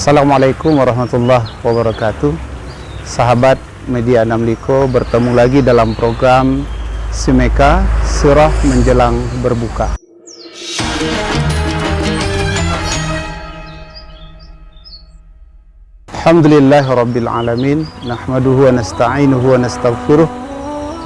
Assalamualaikum warahmatullahi wabarakatuh. Sahabat media Namliko, bertemu lagi dalam program Simeka Sirah Menjelang Berbuka. Alhamdulillahi Rabbil Alamin. Nahmaduhu wa nasta'inuhu wa nastaghfiruh.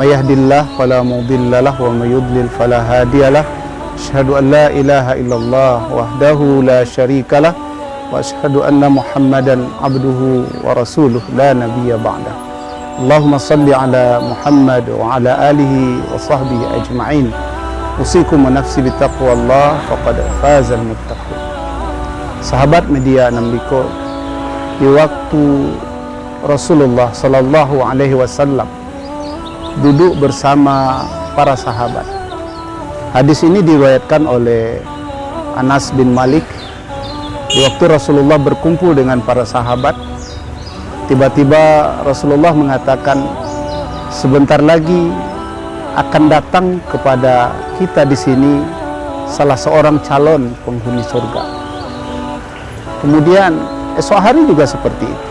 May yahdihillahu fala mudhillalah wa may yudlil fala hadiyalah. Asyhadu an la ilaha illallah wahdahu la syarikalah wa asyhadu anna Muhammadan abduhu wa rasuluh la nabiyya ba'dah. Allahumma salli ala Muhammad wa ala alihi wa sahbihi ajma'in. Usikum wa nafsi bitaqwallah faqad fazal muttaqun. Sahabat media Namliko, di waktu Rasulullah sallallahu alaihi wasallam duduk bersama para sahabat. Hadis ini diriwayatkan oleh Anas bin Malik. Di waktu Rasulullah berkumpul dengan para sahabat, tiba-tiba Rasulullah mengatakan, sebentar lagi akan datang kepada kita di sini salah seorang calon penghuni surga. Kemudian esok hari juga seperti itu.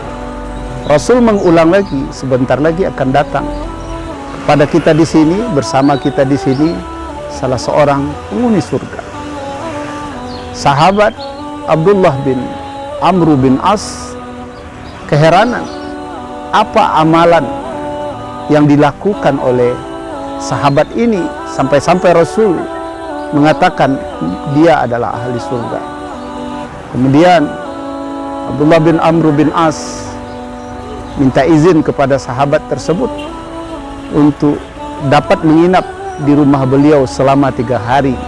Rasul mengulang lagi, sebentar lagi akan datang kepada kita di sini, bersama kita di sini salah seorang penghuni surga. Sahabat Abdullah bin Amr bin As keheranan, apa amalan yang dilakukan oleh sahabat ini sampai-sampai Rasul mengatakan dia adalah ahli surga. Kemudian Abdullah bin Amr bin As minta izin kepada sahabat tersebut untuk dapat menginap di rumah beliau selama 3 hari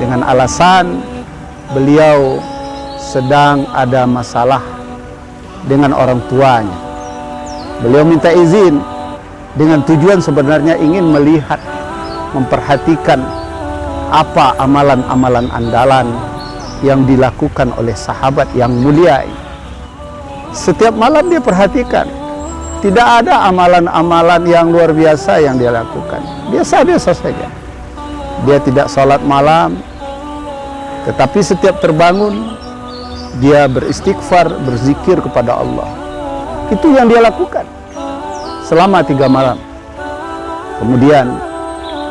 dengan alasan beliau sedang ada masalah dengan orang tuanya. Beliau minta izin dengan tujuan sebenarnya ingin melihat, memperhatikan apa amalan-amalan andalan yang dilakukan oleh sahabat yang mulia. Setiap malam dia perhatikan, tidak ada amalan-amalan yang luar biasa yang dia lakukan. Biasa-biasa saja. Dia tidak sholat malam, tetapi setiap terbangun dia beristighfar, berzikir kepada Allah. Itu yang dia lakukan selama 3 malam. Kemudian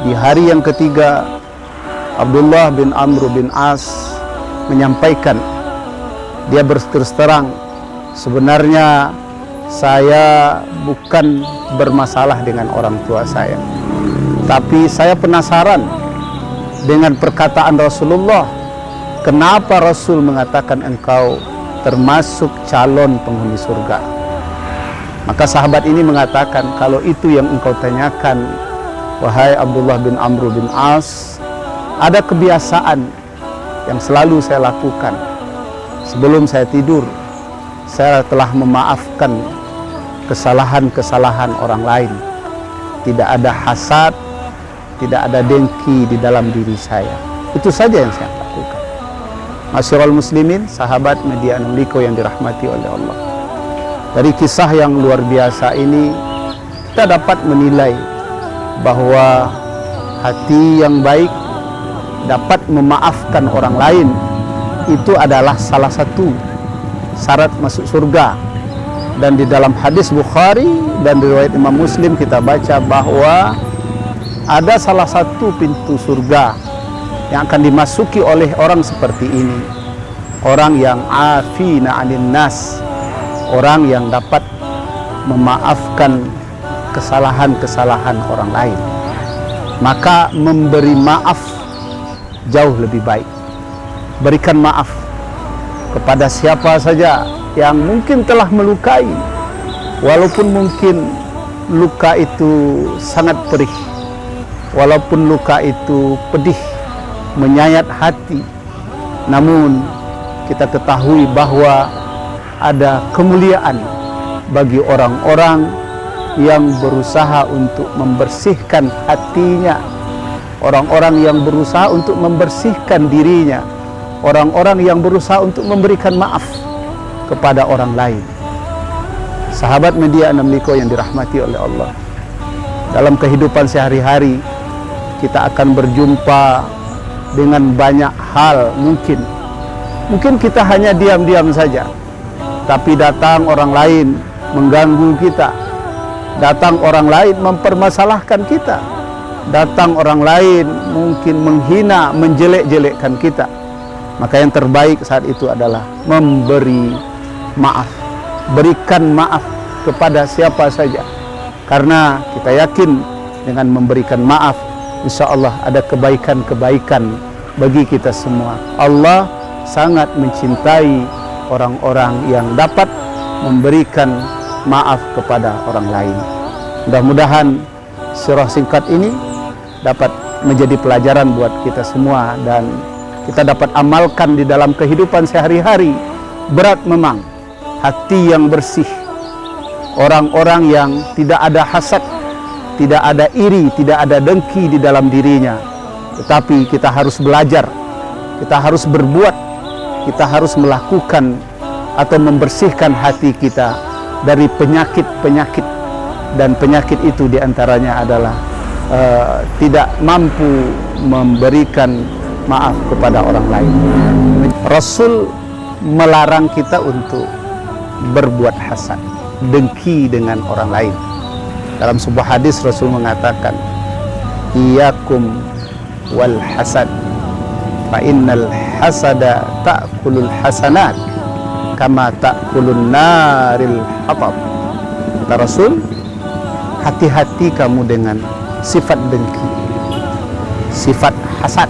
di hari yang ketiga, Abdullah bin Amr bin As menyampaikan, dia berterus terang, sebenarnya saya bukan bermasalah dengan orang tua saya, tapi saya penasaran dengan perkataan Rasulullah. Kenapa Rasul mengatakan engkau termasuk calon penghuni surga? Maka sahabat ini mengatakan, kalau itu yang engkau tanyakan, wahai Abdullah bin Amr bin As, ada kebiasaan yang selalu saya lakukan. Sebelum saya tidur, saya telah memaafkan kesalahan-kesalahan orang lain. Tidak ada hasad, tidak ada dengki di dalam diri saya. Itu saja yang saya lakukan. Masyiral muslimin, sahabat media Namliko yang dirahmati oleh Allah. Dari kisah yang luar biasa ini, kita dapat menilai bahwa hati yang baik dapat memaafkan orang lain. Itu adalah salah satu syarat masuk surga. Dan di dalam hadis Bukhari dan riwayat Imam Muslim kita baca bahwa ada salah satu pintu surga yang akan dimasuki oleh orang seperti ini, orang yang afina 'anil nas, orang yang dapat memaafkan kesalahan-kesalahan orang lain. Maka memberi maaf jauh lebih baik. Berikan maaf kepada siapa saja yang mungkin telah melukai, walaupun mungkin luka itu sangat perih, walaupun luka itu pedih, menyayat hati, namun kita ketahui bahwa ada kemuliaan bagi orang-orang yang berusaha untuk membersihkan hatinya, orang-orang yang berusaha untuk membersihkan dirinya, orang-orang yang berusaha untuk memberikan maaf kepada orang lain. Sahabat media Namliko yang dirahmati oleh Allah, dalam kehidupan sehari-hari kita akan berjumpa dengan banyak hal. Mungkin kita hanya diam-diam saja, tapi datang orang lain mengganggu kita, datang orang lain mempermasalahkan kita, datang orang lain mungkin menghina, menjelek-jelekkan kita, maka yang terbaik saat itu adalah memberi maaf. Berikan maaf kepada siapa saja, karena kita yakin dengan memberikan maaf, insya Allah ada kebaikan-kebaikan bagi kita semua. Allah sangat mencintai orang-orang yang dapat memberikan maaf kepada orang lain. Mudah-mudahan surah singkat ini dapat menjadi pelajaran buat kita semua dan kita dapat amalkan di dalam kehidupan sehari-hari. Berat memang hati yang bersih, orang-orang yang tidak ada hasad, tidak ada iri, tidak ada dengki di dalam dirinya. Tetapi kita harus belajar, kita harus berbuat, kita harus melakukan atau membersihkan hati kita dari penyakit-penyakit. Dan penyakit itu diantaranya adalah tidak mampu memberikan maaf kepada orang lain. Rasul melarang kita untuk berbuat hasad, dengki dengan orang lain. Dalam sebuah hadis Rasul mengatakan, "Iyyakum wal hasad, fa innal hasada ta'kulul hasanat kama ta'kulun naril hatab." Kata Rasul, hati-hati kamu dengan sifat dengki, sifat hasad,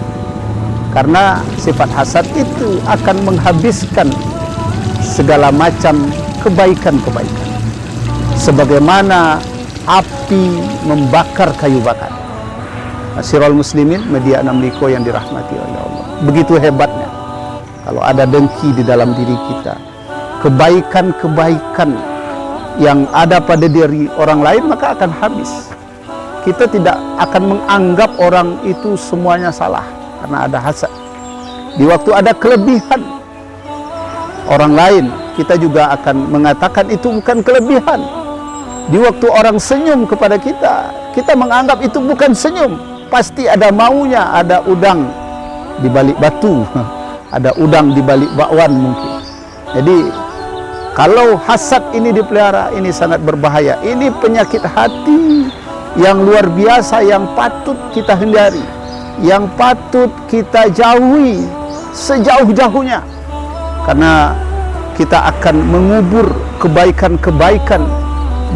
karena sifat hasad itu akan menghabiskan segala macam kebaikan-kebaikan, sebagaimana api membakar kayu bakar. Masyiral muslimin, media 6 Liko yang dirahmati oleh Allah, begitu hebatnya kalau ada dengki di dalam diri kita, kebaikan-kebaikan yang ada pada diri orang lain maka akan habis. Kita tidak akan menganggap orang itu semuanya salah karena ada hasad. Di waktu ada kelebihan orang lain, kita juga akan mengatakan itu bukan kelebihan. Di waktu orang senyum kepada kita, kita menganggap itu bukan senyum. Pasti ada maunya, ada udang di balik batu, ada udang di balik bakwan mungkin. Jadi kalau hasad ini dipelihara, ini sangat berbahaya. Ini penyakit hati yang luar biasa, yang patut kita hindari, yang patut kita jauhi sejauh-jauhnya. Karena kita akan mengubur kebaikan-kebaikan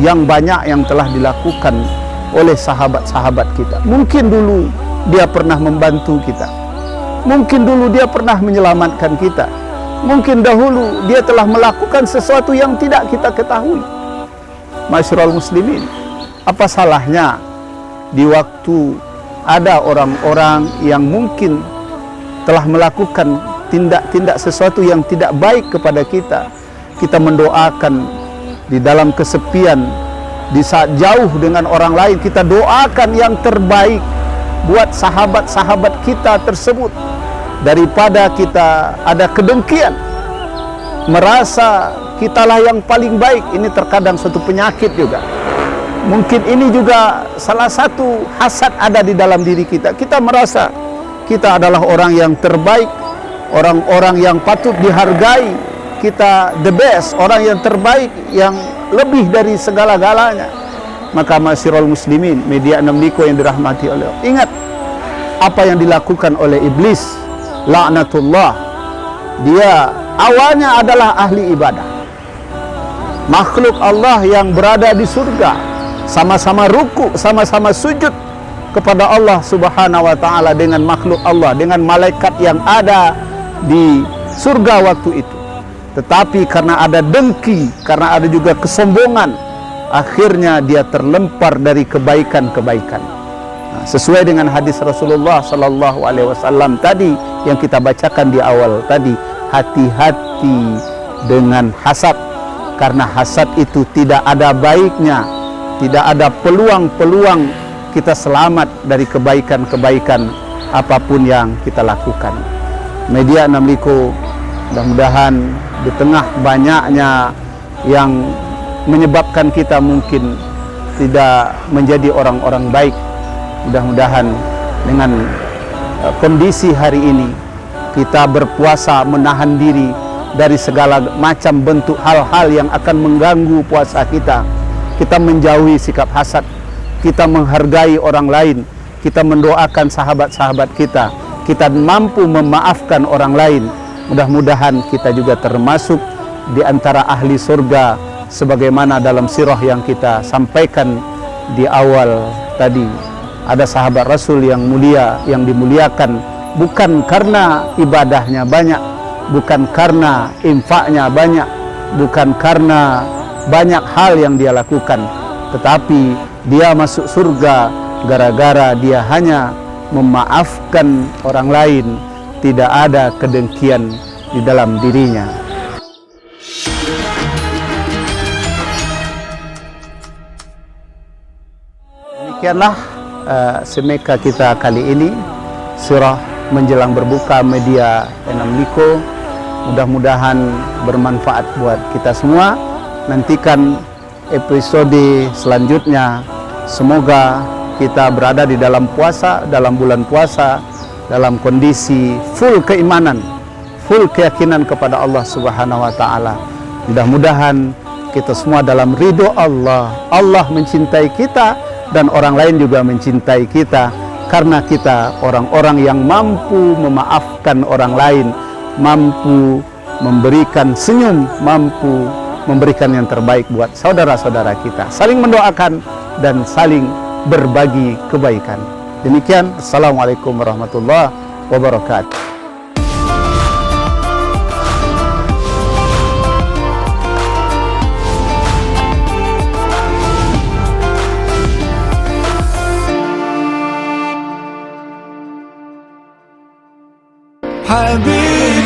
yang banyak yang telah dilakukan oleh sahabat-sahabat kita. Mungkin dulu dia pernah membantu kita, mungkin dulu dia pernah menyelamatkan kita, mungkin dahulu dia telah melakukan sesuatu yang tidak kita ketahui. Masyiral muslimin, apa salahnya di waktu ada orang-orang yang mungkin telah melakukan tindak-tindak sesuatu yang tidak baik kepada kita, kita mendoakan di dalam kesepian, di saat jauh dengan orang lain, kita doakan yang terbaik buat sahabat-sahabat kita tersebut, daripada kita ada kedengkian, merasa kitalah yang paling baik. Ini terkadang suatu penyakit juga. Mungkin ini juga salah satu hasad ada di dalam diri kita. Kita merasa kita adalah orang yang terbaik, orang-orang yang patut dihargai, kita the best, orang yang terbaik, yang lebih dari segala-galanya. Maka masyiral muslimin, media 6 Liko yang dirahmati oleh Allah, ingat apa yang dilakukan oleh iblis, laknatullah. Dia awalnya adalah ahli ibadah, makhluk Allah yang berada di surga, sama-sama ruku, sama-sama sujud kepada Allah subhanahu wa ta'ala dengan makhluk Allah, dengan malaikat yang ada di surga waktu itu. Tetapi karena ada dengki, karena ada juga kesombongan, akhirnya dia terlempar dari kebaikan-kebaikan. Nah, sesuai dengan hadis Rasulullah sallallahu alaihi wasallam tadi yang kita bacakan di awal tadi, hati-hati dengan hasad, karena hasad itu tidak ada baiknya, tidak ada peluang-peluang kita selamat dari kebaikan-kebaikan apapun yang kita lakukan. Media 6 Liko, mudah-mudahan di tengah banyaknya yang menyebabkan kita mungkin tidak menjadi orang-orang baik, mudah-mudahan dengan kondisi hari ini kita berpuasa, menahan diri, dari segala macam bentuk hal-hal yang akan mengganggu puasa kita. Kita menjauhi sikap hasad, kita menghargai orang lain, kita mendoakan sahabat-sahabat kita, kita mampu memaafkan orang lain. Mudah-mudahan kita juga termasuk di antara ahli surga, sebagaimana dalam sirah yang kita sampaikan di awal tadi. Ada sahabat Rasul yang mulia, yang dimuliakan bukan karena ibadahnya banyak, bukan karena infaknya banyak, bukan karena banyak hal yang dia lakukan, tetapi dia masuk surga gara-gara dia hanya memaafkan orang lain, tidak ada kedengkian di dalam dirinya. Demikianlah semeka kita kali ini, surah menjelang berbuka media Enam Liko. Mudah-mudahan bermanfaat buat kita semua. Nantikan episode selanjutnya. Semoga kita berada di dalam puasa, dalam bulan puasa, dalam kondisi full keimanan, full keyakinan kepada Allah Subhanahu wa taala. Mudah-mudahan kita semua dalam ridho Allah. Allah mencintai kita dan orang lain juga mencintai kita karena kita orang-orang yang mampu memaafkan orang lain, mampu memberikan senyum, mampu memberikan yang terbaik buat saudara-saudara kita, saling mendoakan dan saling berbagi kebaikan. Demikian, Assalamualaikum warahmatullahi wabarakatuh. Habib